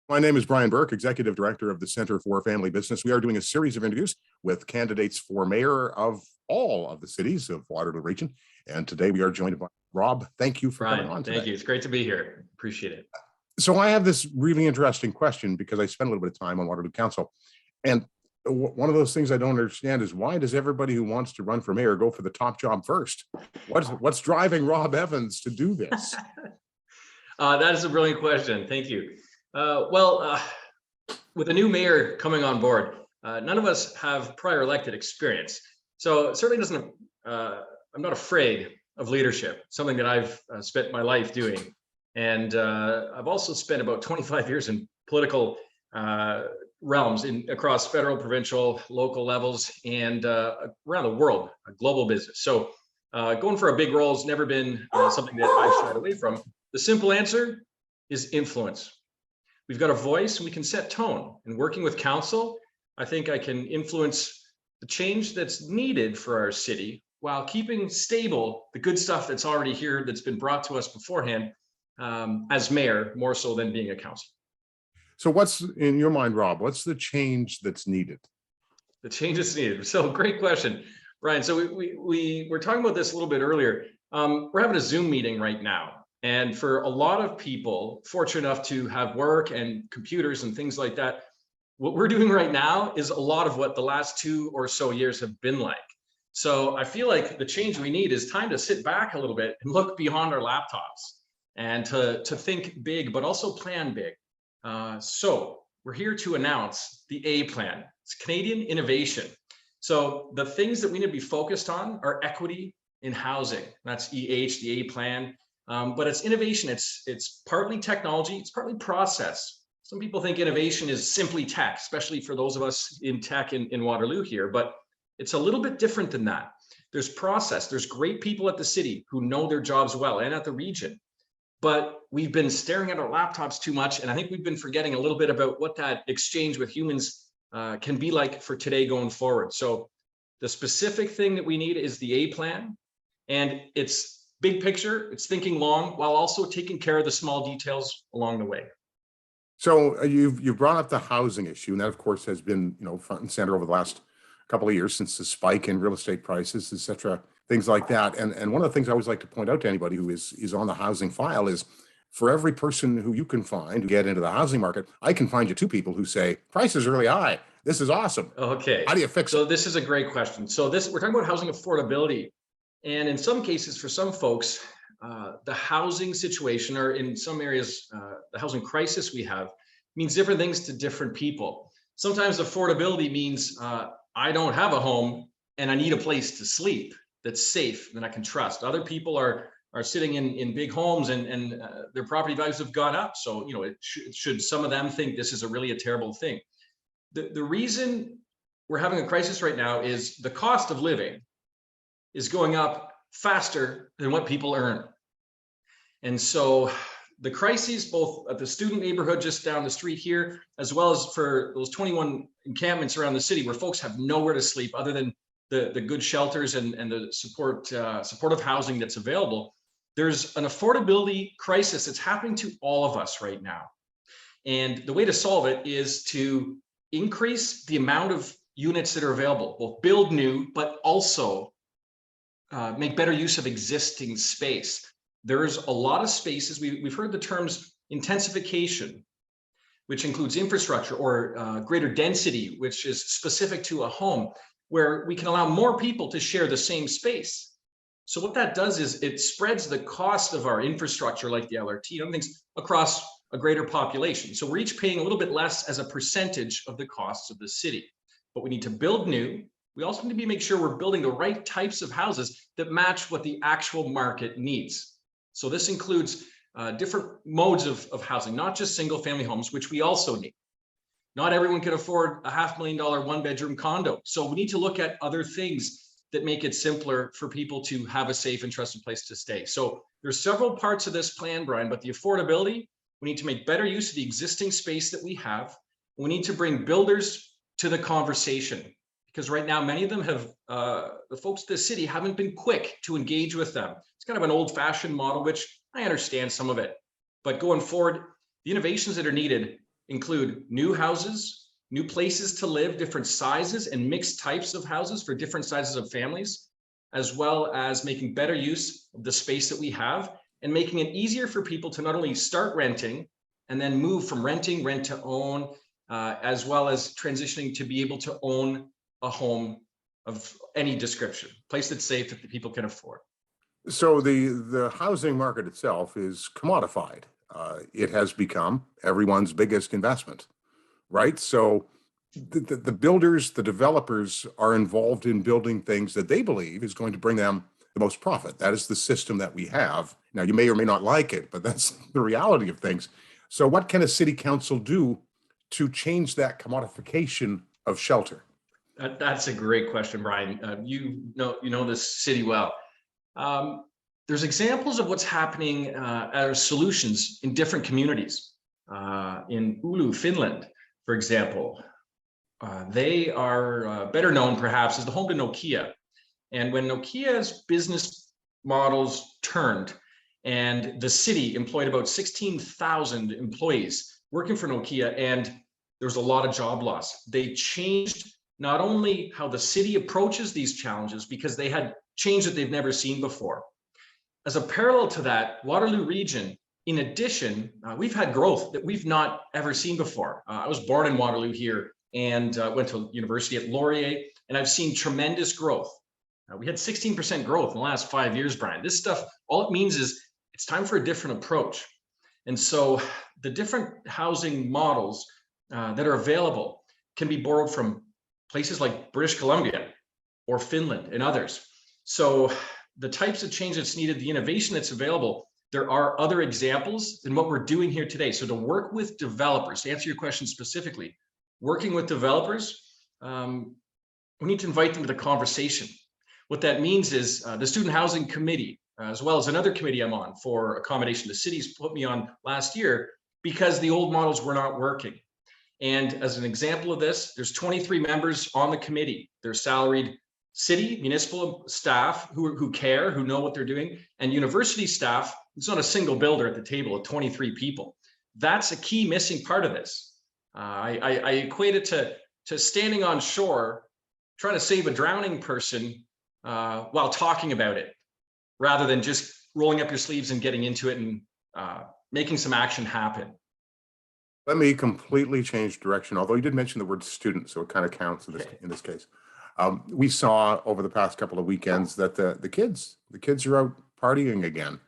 My name is Brian Burke, Executive Director of the Center for Family Business. We are doing a series of interviews with candidates for mayor of all of the cities of Waterloo region. And today we are joined by Rob. Thank you for coming on today. Thank you. It's great to be here. Appreciate it. So I have this really interesting question because I spent a little bit of time on Waterloo Council. And one of those things I don't understand is why does everybody who wants to run for mayor go for the top job first? What's driving Rob Evans to do this? That is a brilliant question. Thank you. With a new mayor coming on board, none of us have prior elected experience. So it certainly doesn't, I'm not afraid of leadership, something that I've spent my life doing. And I've also spent about 25 years in political realms across federal, provincial, local levels, and around the world, a global business. So going for a big role has never been something that I've shied away from. The simple answer is influence. We've got a voice and we can set tone. And working with council, I think I can influence the change that's needed for our city while keeping stable the good stuff that's already here that's been brought to us beforehand as mayor, more so than being a council. So what's in your mind, Rob, what's the change that's needed? The change that's needed. So great question, Brian. So we were talking about this a little bit earlier. We're having a Zoom meeting right now. And for a lot of people fortunate enough to have work and computers and things like that, what we're doing right now is a lot of what the last 2 or so years have been like. So I feel like the change we need is time to sit back a little bit and look beyond our laptops and to think big, but also plan big. So we're here to announce the A plan. It's Canadian innovation. So the things that we need to be focused on are equity in housing. That's EH, the A plan. But it's innovation. It's partly technology. It's partly process. Some people think innovation is simply tech, especially for those of us in tech in Waterloo here, but it's a little bit different than that. There's process. There's great people at the city who know their jobs well and at the region, but we've been staring at our laptops too much. And I think we've been forgetting a little bit about what that exchange with humans can be like for today going forward. So the specific thing that we need is the A plan, and it's big picture, it's thinking long while also taking care of the small details along the way. So you've brought up the housing issue, and that of course has been front and center over the last couple of years since the spike in real estate prices, et cetera, things like that. And one of the things I always like to point out to anybody who is on the housing file is for every person who you can find to get into the housing market, I can find you 2 people who say prices are really high. This is awesome. Okay. How do you fix it? So this is a great question. So we're talking about housing affordability. And in some cases, for some folks, the housing situation, or in some areas, the housing crisis we have, means different things to different people. Sometimes affordability means I don't have a home and I need a place to sleep that's safe, that I can trust. Other people are sitting in big homes and their property values have gone up. So, should some of them think this is a terrible thing? The reason we're having a crisis right now is the cost of living is going up faster than what people earn. And so the crises, both at the student neighborhood just down the street here, as well as for those 21 encampments around the city where folks have nowhere to sleep other than the good shelters and the supportive housing that's available, there's an affordability crisis that's happening to all of us right now. And the way to solve it is to increase the amount of units that are available, both build new, but also make better use of existing space. There's a lot of spaces. We've heard the terms intensification, which includes infrastructure, or greater density, which is specific to a home, where we can allow more people to share the same space. So what that does is it spreads the cost of our infrastructure, like the LRT and things, across a greater population. So we're each paying a little bit less as a percentage of the costs of the city. But we need to build new. We also need to make sure we're building the right types of houses that match what the actual market needs. So this includes different modes of housing, not just single family homes, which we also need. Not everyone can afford a $500,000 1-bedroom condo. So we need to look at other things that make it simpler for people to have a safe and trusted place to stay. So there's several parts of this plan, Brian, but the affordability, we need to make better use of the existing space that we have. We need to bring builders to the conversation, because right now, many of them have, the folks at the city haven't been quick to engage with them. It's kind of an old-fashioned model, which I understand some of it. But going forward, the innovations that are needed include new houses, new places to live, different sizes and mixed types of houses for different sizes of families, as well as making better use of the space that we have and making it easier for people to not only start renting and then move from renting, rent to own, as well as transitioning to be able to own a home of any description, place that's safe that the people can afford. So the housing market itself is commodified. It has become everyone's biggest investment, right? So the builders, the developers are involved in building things that they believe is going to bring them the most profit. That is the system that we have. Now, you may or may not like it, but that's the reality of things. So what can a city council do to change that commodification of shelter? That's a great question, Brian. You know this city well. There's examples of what's happening as solutions in different communities. In Oulu, Finland, for example, they are better known perhaps as the home to Nokia. And when Nokia's business models turned and the city employed about 16,000 employees working for Nokia, and there was a lot of job loss, they changed not only how the city approaches these challenges, because they had change that they've never seen before. As a parallel to that, Waterloo region, in addition, we've had growth that we've not ever seen before. I was born in Waterloo here and went to university at Laurier, and I've seen tremendous growth. We had 16% growth in the last 5 years, Brian. This stuff, all it means is it's time for a different approach. And so the different housing models that are available can be borrowed from places like British Columbia or Finland and others. So the types of change that's needed, the innovation that's available, there are other examples than what we're doing here today. So to work with developers, to answer your question specifically, working with developers, we need to invite them to the conversation. What that means is the Student Housing Committee, as well as another committee I'm on for accommodation, the city's put me on last year because the old models were not working. And as an example of this, there's 23 members on the committee. They're salaried city, municipal staff who care, who know what they're doing, and university staff. It's not a single builder at the table of 23 people. That's a key missing part of this. I equate it to standing on shore, trying to save a drowning person while talking about it, rather than just rolling up your sleeves and getting into it and making some action happen. Let me completely change direction, although you did mention the word student, so it kind of counts in this case. We saw over the past couple of weekends that the kids are out partying again.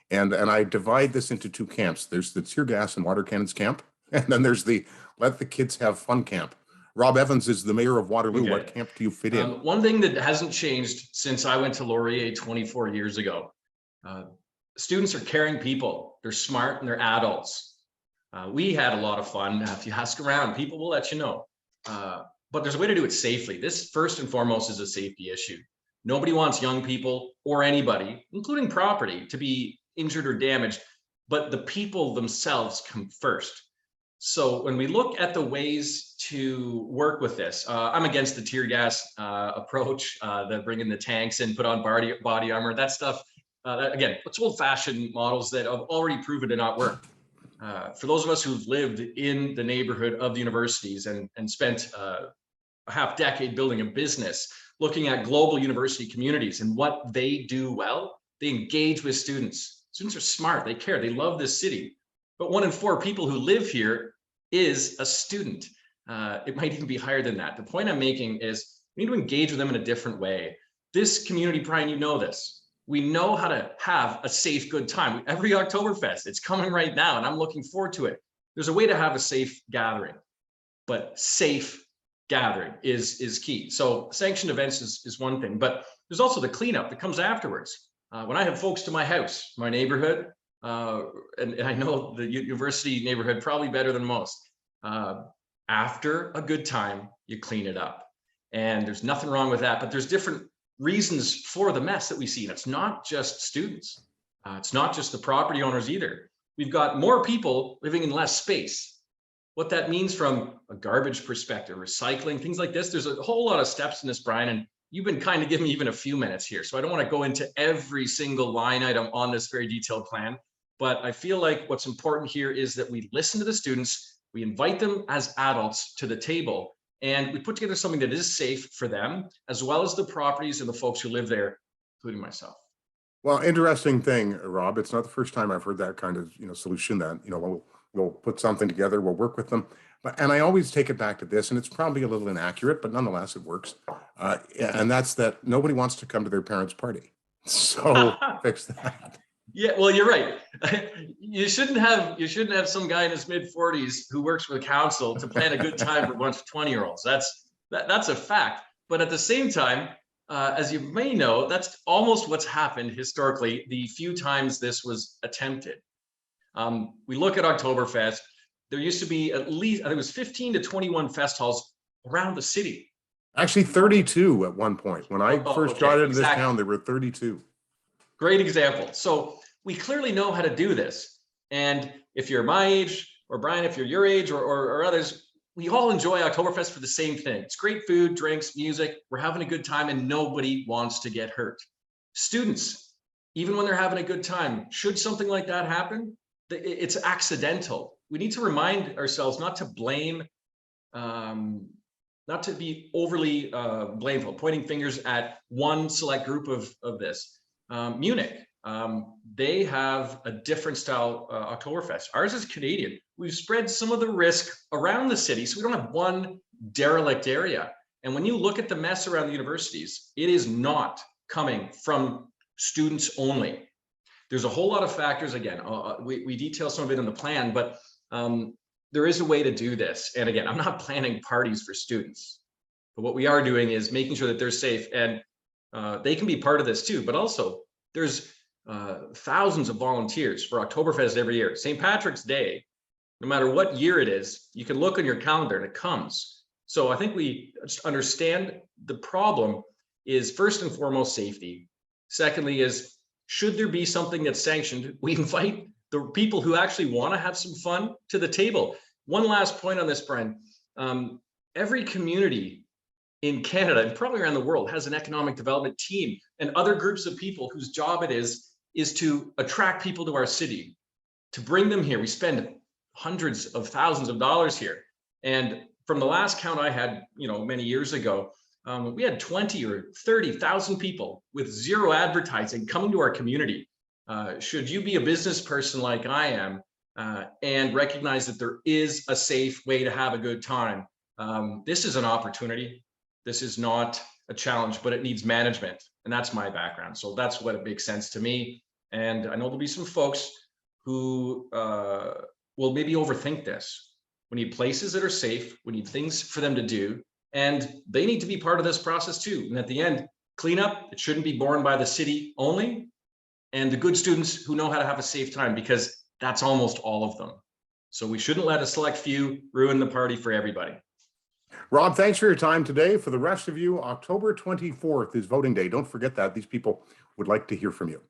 And I divide this into two camps. There's the tear gas and water cannons camp, and then there's the let the kids have fun camp. Rob Evans is the mayor of Waterloo. Okay. What camp do you fit in? One thing that hasn't changed since I went to Laurier 24 years ago, students are caring people. They're smart and they're adults. We had a lot of fun. If you ask around, people will let you know. But there's a way to do it safely. This, first and foremost, is a safety issue. Nobody wants young people or anybody, including property, to be injured or damaged, but the people themselves come first. So when we look at the ways to work with this, I'm against the tear gas approach, the bring in the tanks and put on body armor. That stuff, again, it's old-fashioned models that have already proven to not work. For those of us who've lived in the neighborhood of the universities and spent a half decade building a business, looking at global university communities and what they do well, they engage with students. Students are smart, they care, they love this city. But 1 in 4 people who live here is a student. It might even be higher than that. The point I'm making is we need to engage with them in a different way. This community, Brian, you know this. We know how to have a safe, good time. Every Oktoberfest, it's coming right now, and I'm looking forward to it. There's a way to have a safe gathering, but safe gathering is key. So sanctioned events is one thing, but there's also the cleanup that comes afterwards. When I have folks to my house, my neighborhood, and I know the university neighborhood probably better than most, after a good time, you clean it up. And there's nothing wrong with that, but there's different reasons for the mess that we see. And it's not just students. It's not just the property owners either. We've got more people living in less space. What that means from a garbage perspective, recycling, things like this, there's a whole lot of steps in this, Brian, and you've been kind of giving me even a few minutes here. So I don't want to go into every single line item on this very detailed plan, but I feel like what's important here is that we listen to the students, We invite them as adults to the table, and we put together something that is safe for them, as well as the properties and the folks who live there, including myself. Well, interesting thing, Rob. It's not the first time I've heard that kind of, solution that, we'll put something together, we'll work with them. And I always take it back to this, and it's probably a little inaccurate, but nonetheless, it works. And that's that nobody wants to come to their parents' party. So fix that. Yeah, well, you're right. You shouldn't have some guy in his mid-40s who works for the council to plan a good time for a bunch of 20-year-olds. That's a fact. But at the same time, as you may know, that's almost what's happened historically, the few times this was attempted. We look at Oktoberfest. There used to be at least, I think it was 15 to 21 fest halls around the city. Actually, 32 at one point. When I first got into this town, there were 32. Great example. So we clearly know how to do this. And if you're my age, or Brian, if you're your age, or others, we all enjoy Oktoberfest for the same thing. It's great food, drinks, music. We're having a good time, and nobody wants to get hurt. Students, even when they're having a good time, should something like that happen, it's accidental. We need to remind ourselves not to blame, not to be overly blameful, pointing fingers at one select group of this. Munich, they have a different style Oktoberfest. Ours is Canadian. We've spread some of the risk around the city, so we don't have one derelict area. And when you look at the mess around the universities, it is not coming from students only. There's a whole lot of factors. Again, we detail some of it in the plan, but there is a way to do this. And again, I'm not planning parties for students, but what we are doing is making sure that they're safe, and they can be part of this too. But also, there's thousands of volunteers for Oktoberfest every year. St. Patrick's Day, no matter what year it is, you can look on your calendar and it comes. So I think we just understand the problem is first and foremost safety. Secondly is, should there be something that's sanctioned, we invite the people who actually want to have some fun to the table. One last point on this, Brian. Every community in Canada and probably around the world has an economic development team and other groups of people whose job it is to attract people to our city, to bring them here. We spend hundreds of thousands of dollars here. And from the last count I had, many years ago, we had 20 or 30,000 people with zero advertising coming to our community. Should you be a business person like I am and recognize that there is a safe way to have a good time, this is an opportunity. This is not a challenge, but it needs management. And that's my background. So that's what it makes sense to me. And I know there'll be some folks who will maybe overthink this. We need places that are safe. We need things for them to do. And they need to be part of this process too. And at the end, cleanup, it shouldn't be borne by the city only. And the good students who know how to have a safe time, because that's almost all of them. So we shouldn't let a select few ruin the party for everybody. Rob, thanks for your time today. For the rest of you, October 24th is voting day. Don't forget that. These people would like to hear from you.